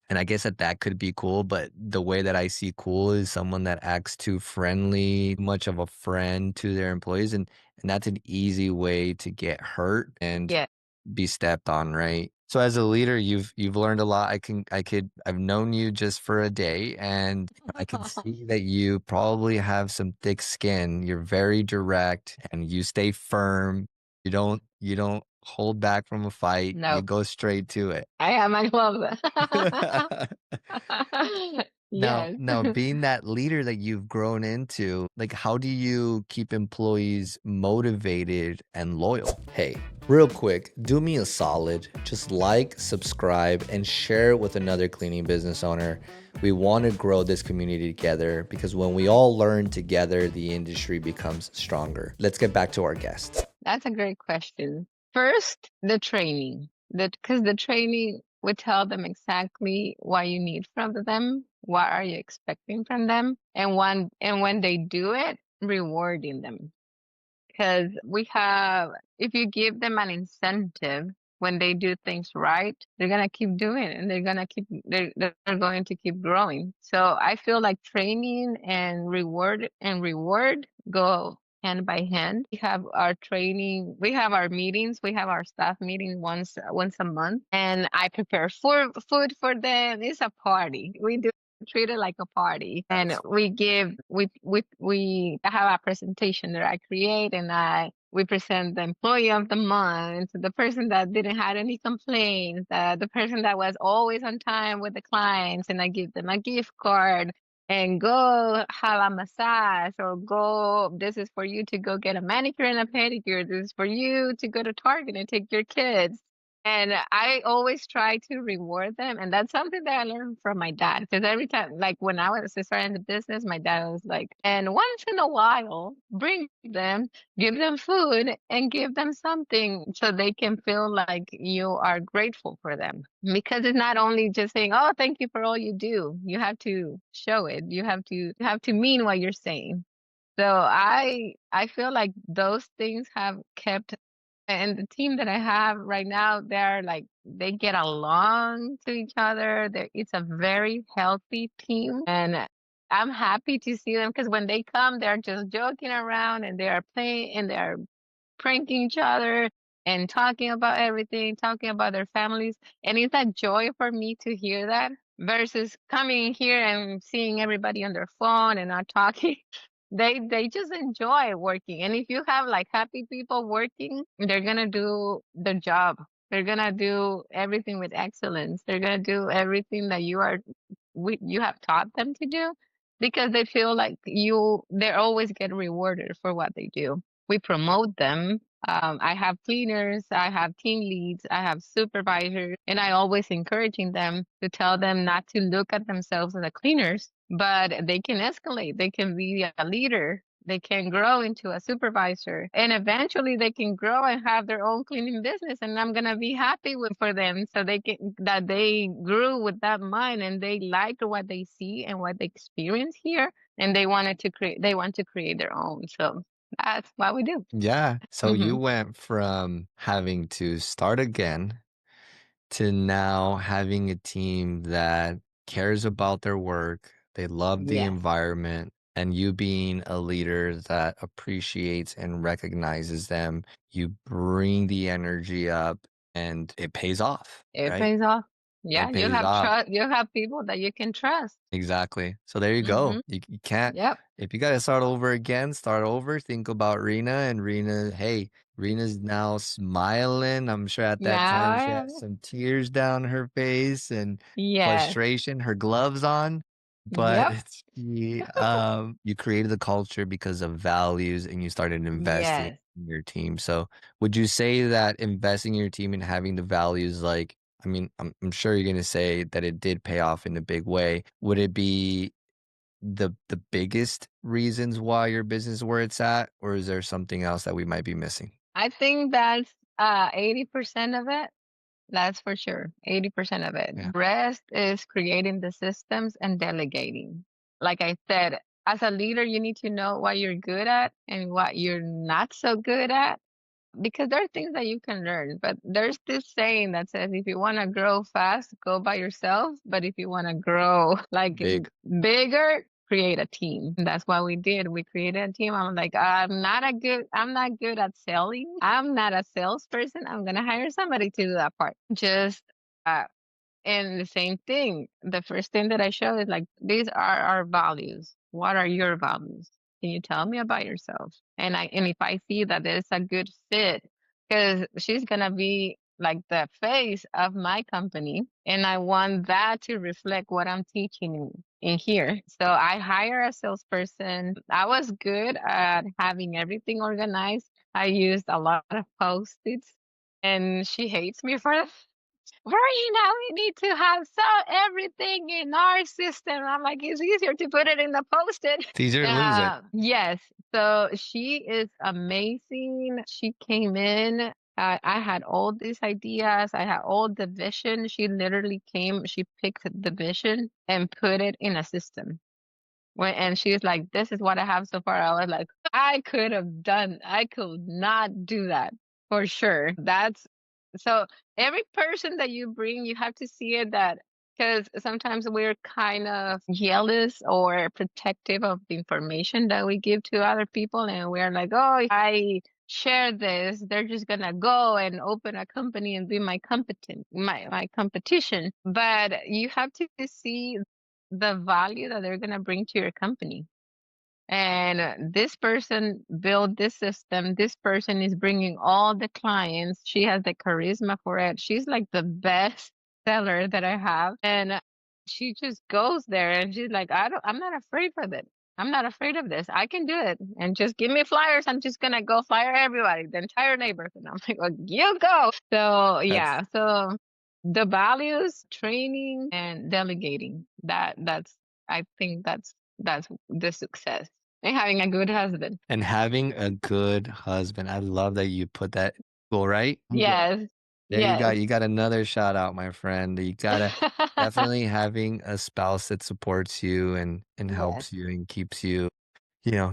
And I guess that could be cool, but the way that I see cool is someone that acts too friendly, much of a friend to their employees, and that's an easy way to get hurt and Yeah. be stepped on, right? So as a leader, you've learned a lot. I've known you just for a day, and I can see that you probably have some thick skin. You're very direct and you stay firm. You don't hold back from a fight. You No, go straight to it. I am. I love that. Now, Yes. now being that leader that you've grown into, like how do you keep employees motivated and loyal? Hey, real quick, do me a solid. Just like, subscribe, and share it with another cleaning business owner. We want to grow this community together because when we all learn together, the industry becomes stronger. Let's get back to our guest. That's a great question. First, the training. Because the training would tell them exactly what you need from them, what are you expecting from them, and when they do it, rewarding them. Because if you give them an incentive when they do things right, they're gonna keep doing it and they're going to keep growing. So I feel like training and reward go hand by hand. We have our training, we have our meetings, we have our staff meeting once a month, and I prepare food for them. It's a party. We do treat it like a party, and That's we have a presentation that I create, and we present the employee of the month, the person that didn't have any complaints, the person that was always on time with the clients, and I give them a gift card. and go have a massage, or go, this is for you to go get a manicure and a pedicure. This is for you to go to Target and take your kids. And I always try to reward them. And that's something that I learned from my dad. Because every time, like when I was starting the business, my dad was like, and once in a while, bring them, give them food, and give them something so they can feel like you are grateful for them. Because it's not only just saying, "Oh, thank you for all you do." You have to show it. You have to mean what you're saying. So I feel like those things have kept, and the team that I have right now, they're like, they get along to each other. It's a very healthy team, and I'm happy to see them because when they come, they're just joking around and they are playing and they're pranking each other and talking about everything, talking about their families. And it's a joy for me to hear that versus coming here and seeing everybody on their phone and not talking. They just enjoy working. And if you have like happy people working, they're gonna do their job. They're gonna do everything with excellence. They're gonna do everything that you have taught them to do because they feel like they always get rewarded for what they do. We promote them. I have cleaners, I have team leads, I have supervisors, and I always encouraging them to tell them not to look at themselves as a cleaners, but they can escalate. They can be a leader. They can grow into a supervisor, and eventually they can grow and have their own cleaning business. And I'm gonna be happy for them, so that they grew with that mind and they liked what they see and what they experience here, and they want to create their own. So that's what we do. Yeah. So you Hmm. went from having to start again to now having a team that cares about their work, they love the Yes, environment, and you being a leader that appreciates and recognizes them, you bring the energy up and it pays off, it right? pays off. Yeah, It you pays have off. trust. You have people that you can trust. Exactly. So there you Hmm. go. You can't, Yep. if you got to start over again, start over. Think about Rina and Rina. Hey, Rina's now smiling. I'm sure at that time she had Now, some tears down her face and yes. frustration, her gloves on. But Yep. it's you created the culture because of values and you started investing Yes. in your team. So would you say that investing in your team and having the values like I mean, I'm sure you're gonna say that it did pay off in a big way. Would it be the biggest reasons why your business is where it's at, or is there something else that we might be missing? I think that's 80% of it. That's for sure. 80% of it. Yeah, Rest is creating the systems and delegating. Like I said, as a leader, you need to know what you're good at and what you're not so good at, because there are things that you can learn. But there's this saying that says if you want to grow fast, go by yourself. But if you want to grow like big. bigger, create a team. And that's what we did. We created a team. I'm like, I'm not good at selling. I'm not a salesperson. I'm going to hire somebody to do that part. Just uh, and the same thing, the first thing that I show is like, these are our values. What are your values? Can you tell me about yourself? And if I see that there's a good fit, because she's gonna be like the face of my company, and I want that to reflect what I'm teaching in here. So I hire a salesperson. I was good at having everything organized. I used a lot of post-its, and she hates me for that. Verena, we need to have everything in our system. I'm like, it's easier to put it in the post-it. It's easier to lose it. Yes. So she is amazing. She came in. I had all these ideas. I had all the vision. She literally came. She picked the vision and put it in a system. And she's like, this is what I have so far. I was like, I could not do that for sure. That's so every person that you bring, you have to see it that, because sometimes we're kind of jealous or protective of the information that we give to other people. And we're like, oh, if I share this, they're just gonna go and open a company and be my competition. But you have to see the value that they're going to bring to your company. And this person built this system. This person is bringing all the clients. She has the charisma for it. She's like the best seller that I have. And She just goes there and she's like, I'm not afraid for this. I'm not afraid of this. I can do it. And just give me flyers. I'm just gonna go flyer everybody, the entire neighborhood. And I'm like, well, you go. So That's yeah. So the values, training and delegating. That's I think that's the success. And having a good husband. and having a good husband. I love that you put that goal, right? Yes. There you go. Yes. You got another shout out, my friend. You gotta definitely having a spouse that supports you and Yes. helps you and keeps you,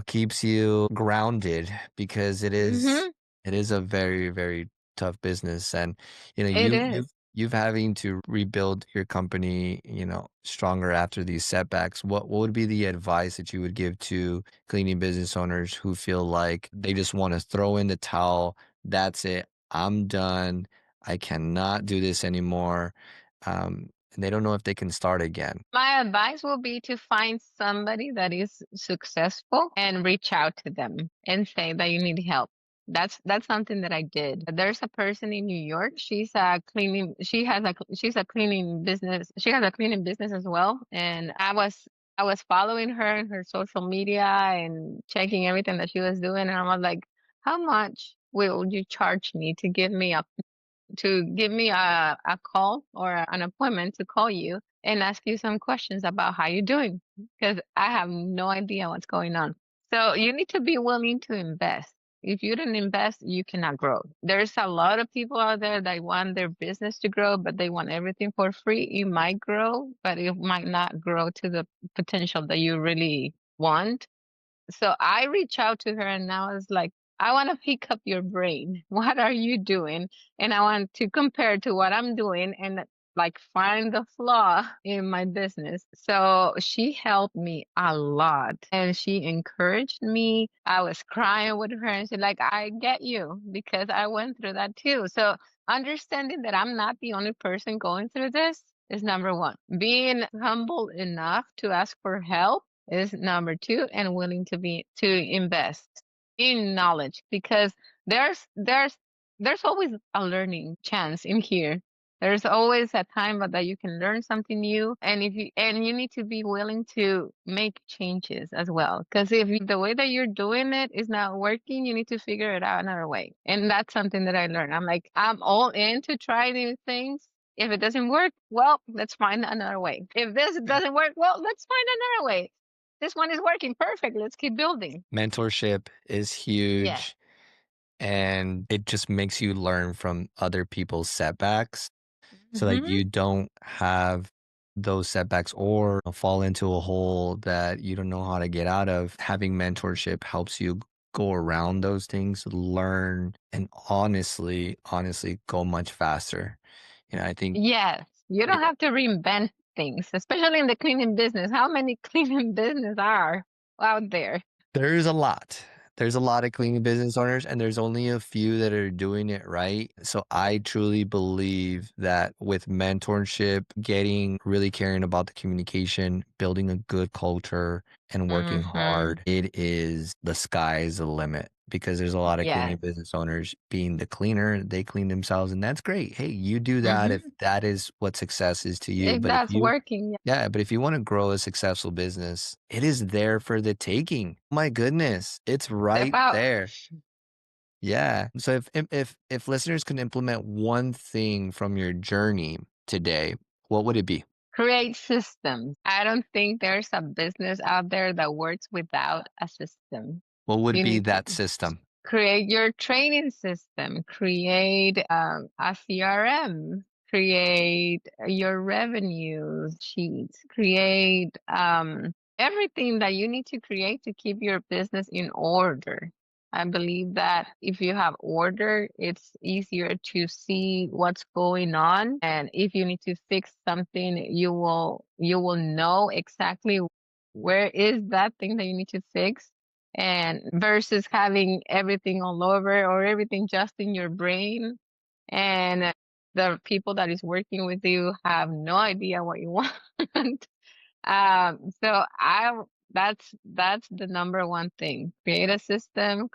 keeps you grounded because Mm-hmm. it is a very, very tough business. And It you've having to rebuild your company, stronger after these setbacks. What would be the advice that you would give to cleaning business owners who feel like they just want to throw in the towel? That's it. I'm done. I cannot do this anymore. And they don't know if they can start again. My advice will be to find somebody that is successful and reach out to them and say that you need help. That's something that I did. There's a person in New York. She's a cleaning business. She has a cleaning business as well. And I was following her in her social media and checking everything that she was doing. And I was like, how much will you charge me to give me a call or an appointment to call you and ask you some questions about how you're doing because I have no idea what's going on. So you need to be willing to invest. If you don't invest, you cannot grow. There's a lot of people out there that want their business to grow, but they want everything for free. It might grow, but it might not grow to the potential that you really want. So I reached out to her and I was like, I want to pick up your brain. What are you doing? And I want to compare to what I'm doing and like find the flaw in my business. So she helped me a lot and she encouraged me. I was crying with her and she's like, I get you because I went through that too. So understanding that I'm not the only person going through this is number one. Being humble enough to ask for help is number two, and willing to invest in knowledge because there's there's there's always a learning chance in here. There's always a time that you can learn something new, and you need to be willing to make changes as well. Because if the way that you're doing it is not working, you need to figure it out another way. And that's something that I learned. I'm like, I'm all in to try new things. If it doesn't work, well, let's find another way. If this doesn't work, well, let's find another way. This one is working perfect. Let's keep building. Mentorship is Yeah. huge and it just makes you learn from other people's setbacks so that Hmm. you don't have those setbacks or fall into a hole that you don't know how to get out of. Having mentorship helps you go around those things, learn, and honestly, go much faster. I think, Yes. You don't yeah, have to reinvent things, especially in the cleaning business. How many cleaning business are out there? there's a lot. There's a lot of cleaning business owners, and there's only a few that are doing it right. So I truly believe that with mentorship, getting really caring about the communication, building a good culture, and working Hmm. hard, it is the sky's the limit. Because there's a lot of cleaning Yes. business owners being the cleaner, they clean themselves, and that's great. Hey, you do that if Hmm. that is what success is to you. If But if that's you working, yeah. yeah, but if you want to grow a successful business, it is there for the taking. My goodness, it's Step right out. there. Yeah. So if listeners can implement one thing from your journey today, what would it be? Create systems. I don't think there's a business out there that works without a system. What would You be need to that system? create your training system, create a CRM, create your revenue sheets, create everything that you need to create to keep your business in order. I believe that if you have order, it's easier to see what's going on. And if you need to fix something, you will know exactly where is that thing that you need to fix and versus having everything all over or everything just in your brain and the people that is working with you have no idea what you want. So that's the number one thing. Create a system,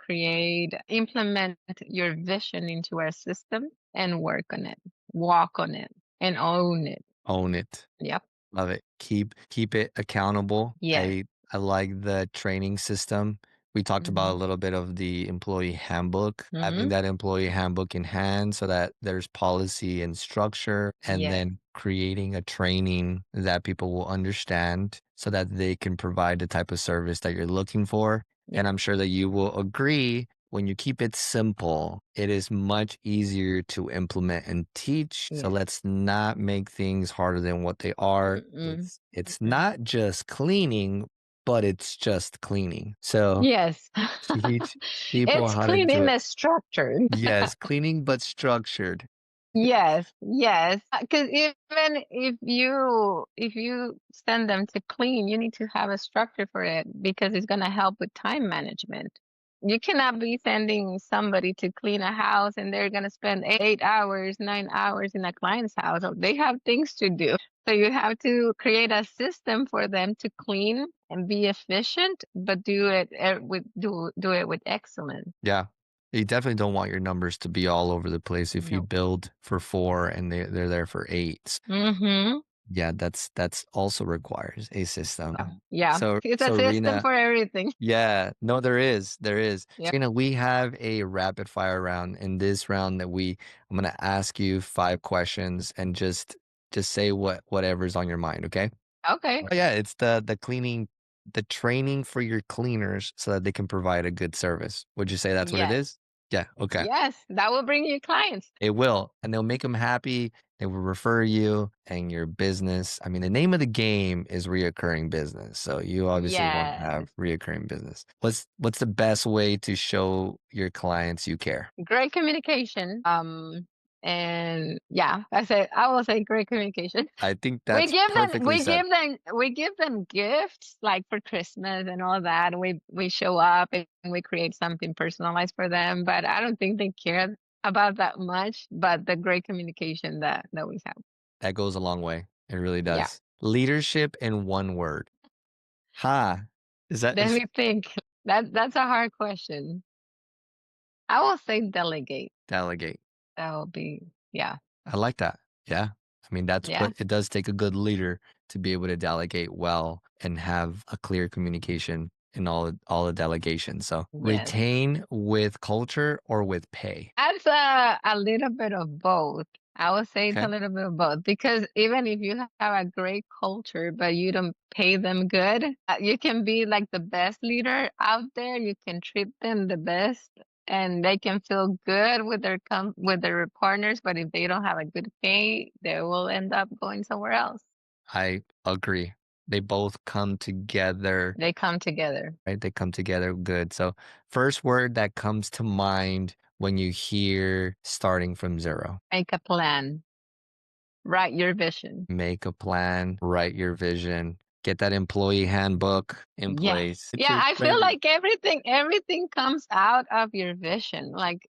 implement your vision into our system and work on it, walk on it and own it. Own it. Yep. Love it. Keep it accountable. Yes. I like the training system. We talked about a Hmm. little bit of the employee handbook, having Hmm. that employee handbook in hand so that there's policy and structure, and Yes. then creating a training that people will understand so that they can provide the type of service that you're looking for. Yes. And I'm sure that you will agree when you keep it simple, it is much easier to implement and teach. So Yes. let's not make things harder than what they are. Mm-mm. It's Mm-mm. not just cleaning, but it's just cleaning. So Yes. teach people It's how to do cleaning it. is structured. Yes, cleaning but structured. Yes, yes. Because even if you send them to clean, you need to have a structure for it because it's gonna help with time management. You cannot be sending somebody to clean a house and they're gonna spend 8 hours, 9 hours in a client's house. So they have things to do. So you have to create a system for them to clean and be efficient, but do it do it with excellence. Yeah. You definitely don't want your numbers to be all over the place if you No. build for 4 and they're there for 8. Mm-hmm. Yeah, that's also requires a system. Yeah, it's a So system Rina, for everything. yeah, no, there is. Yep. So, we have a rapid fire round. In this round I'm gonna ask you 5 questions and just say whatever's on your mind, okay? Okay. Oh yeah, it's the cleaning, the training for your cleaners so that they can provide a good service. Would you say that's what it Yes. is? Yeah, okay. Yes. That will bring you clients. It will, and they'll make them happy. They will refer you and your business. I mean, the name of the game is reoccurring business. So you obviously want to Yes. have reoccurring business. What's the best way to show your clients you care? Great communication. And yeah, I will say great communication. I think We that's give them perfectly said. we give them gifts like for Christmas and all that. We show up and we create something personalized for them, but I don't think they care about that much, but the great communication that we have. That goes a long way. It really Yeah. does. Leadership in one word. Ha. Is that Let me think. That's a hard question. I will say delegate. delegate? That will be, yeah, I like that. Yeah. I mean, that's yeah, what it does take a good leader to be able to delegate well and have a clear communication in all the delegations. So yes. retain with culture or with pay. That's a little bit of both. I would say it's a Okay. little bit of both because even if you have a great culture, but you don't pay them good, you can be like the best leader out there. You can treat them the best and they can feel good with with their partners. But if they don't have a good pay, they will end up going somewhere else. I agree. They both come together, They come together. right? They come together good. So first word that comes to mind when you hear starting from zero. Make a plan. Write your vision. Make a plan, write your vision, get that employee handbook in Yes. place. Get Yeah, your I feel training. like everything comes out of your vision. Like,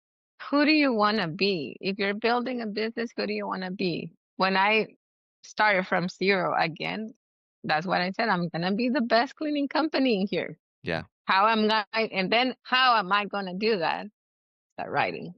who do you want to be? If you're building a business, who do you want to be? When I started from zero again, that's what I said. I'm gonna be the best cleaning company in here. Yeah. And then how am I gonna do that? Start writing.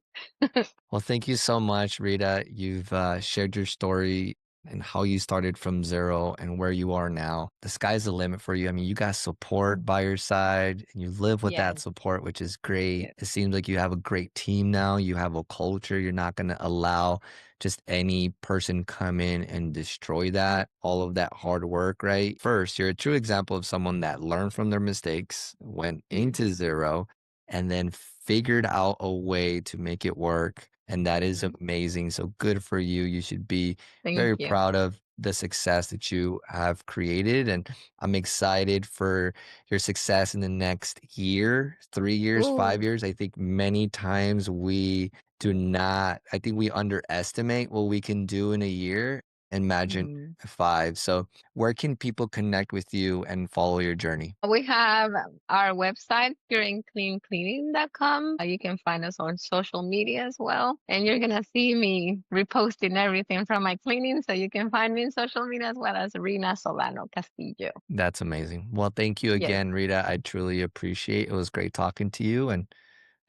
Well, thank you so much, Rita. You've shared your story and how you started from zero and where you are now. The sky's the limit for you. I mean, you got support by your side and you live with that Yes, support, which is great. yes. It seems like you have a great team now. You have a culture. You're not going to allow just any person come in and destroy that, all of that hard work, right? First, you're a true example of someone that learned from their mistakes, went into Mhm, zero, and then figured out a way to make it work. And that is mhm. amazing. So good for you. You should be Thank very you. proud of the success that you have created. And I'm excited for your success in the next year, 3 years, Ooh. 5 years. I think many times we do not, I think we underestimate what we can do in a year. Imagine Mhm. 5. So, where can people connect with you and follow your journey? We have our website, pureandcleancleaning.com. You can find us on social media as well. And you're going to see me reposting everything from my cleaning. So you can find me in social media as well as Rina Solano-Castillo. That's amazing. Well, thank you Yes. again, Rita. I truly appreciate it. It was great talking to you, and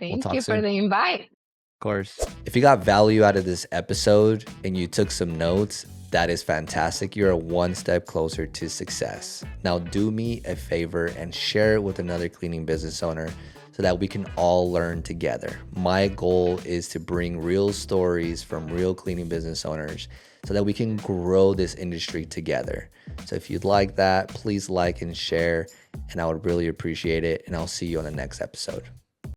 we'll Thank talk you for soon. the invite. Of course. If you got value out of this episode and you took some notes, that is fantastic. You're one step closer to success. Now, do me a favor and share it with another cleaning business owner so that we can all learn together. My goal is to bring real stories from real cleaning business owners so that we can grow this industry together. So if you'd like that, please like and share, and I would really appreciate it. And I'll see you on the next episode.